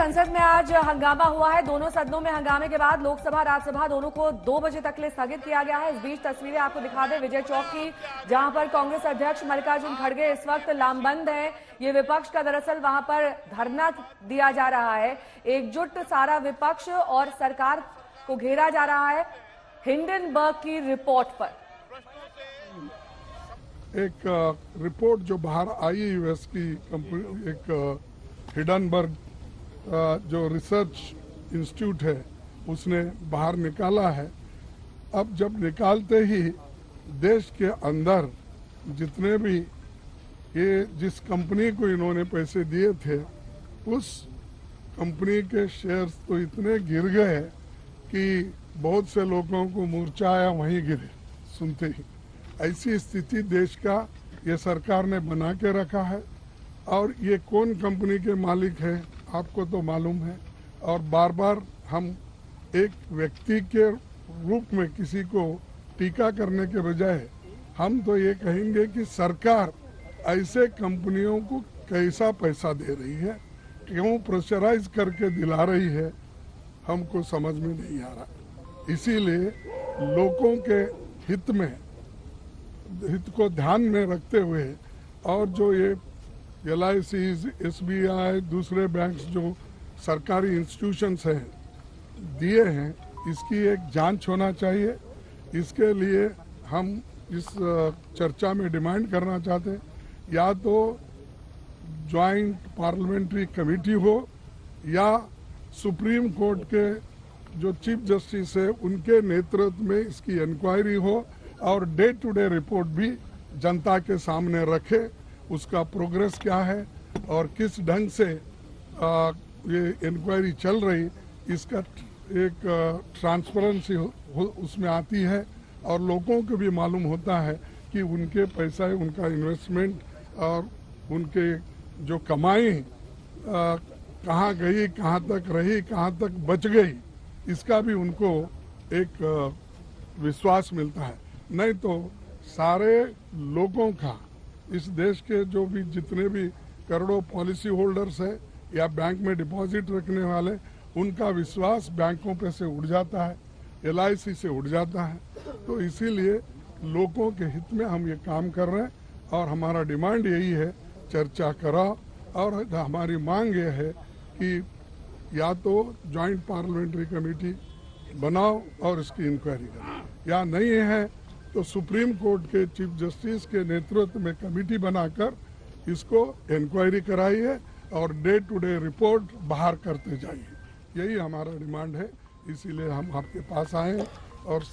संसद में आज हंगामा हुआ है। दोनों सदनों में हंगामे के बाद लोकसभा राज्यसभा दोनों को 2 बजे तक के लिए स्थगित किया गया है। इस बीच तस्वीरें आपको दिखा दें विजय चौक की, जहां पर कांग्रेस अध्यक्ष मल्लिकार्जुन खड़गे इस वक्त लामबंद है। ये विपक्ष का दरअसल वहां पर धरना दिया जा रहा है। एकजुट सारा विपक्ष और सरकार को घेरा जा रहा है हिंडनबर्ग की रिपोर्ट पर। एक रिपोर्ट जो बाहर आई है यूएस की कंपनी, एक हिंडनबर्ग जो रिसर्च इंस्टीट्यूट है उसने बाहर निकाला है। अब जब निकालते ही देश के अंदर जितने भी ये जिस कंपनी को इन्होंने पैसे दिए थे उस कंपनी के शेयर्स तो इतने गिर गए कि बहुत से लोगों को मूर्छा आया वहीं गिरे सुनते ही। ऐसी स्थिति देश का ये सरकार ने बना के रखा है। और ये कौन कंपनी के मालिक है आपको तो मालूम है। और बार बार हम एक व्यक्ति के रूप में किसी को टीका करने के बजाय हम तो ये कहेंगे कि सरकार ऐसे कंपनियों को कैसा पैसा दे रही है, क्यों प्रेशराइज करके दिला रही है, हमको समझ में नहीं आ रहा। इसीलिए लोगों के हित को ध्यान में रखते हुए और जो ये LIC, SBI, दूसरे बैंक्स जो सरकारी इंस्टीट्यूशंस हैं दिए हैं, इसकी एक जांच होना चाहिए। इसके लिए हम इस चर्चा में डिमांड करना चाहते हैं या तो ज्वाइंट पार्लियामेंट्री कमेटी हो या सुप्रीम कोर्ट के जो चीफ जस्टिस है उनके नेतृत्व में इसकी इंक्वायरी हो और डे टू डे रिपोर्ट भी जनता के सामने रखे, उसका प्रोग्रेस क्या है और किस ढंग से ये इंक्वायरी चल रही, इसका एक ट्रांसपेरेंसी उसमें आती है और लोगों को भी मालूम होता है कि उनके पैसा, उनका इन्वेस्टमेंट और उनके जो कमाई कहाँ गई, कहाँ तक रही, कहाँ तक बच गई, इसका भी उनको एक विश्वास मिलता है। नहीं तो सारे लोगों का, इस देश के जो भी जितने भी करोड़ों पॉलिसी होल्डर्स है या बैंक में डिपॉजिट रखने वाले, उनका विश्वास बैंकों पे से उड़ जाता है, LIC से उड़ जाता है। तो इसीलिए लोगों के हित में हम ये काम कर रहे हैं और हमारा डिमांड यही है, चर्चा कराओ। और हमारी मांग ये है कि या तो ज्वाइंट पार्लियामेंट्री कमेटी बनाओ और इसकी इंक्वायरी करो, या नहीं है तो सुप्रीम कोर्ट के चीफ जस्टिस के नेतृत्व में कमेटी बनाकर इसको इंक्वायरी कराइए और डे टू डे रिपोर्ट बाहर करते जाइए। यही हमारा डिमांड है, इसीलिए हम आपके पास आए और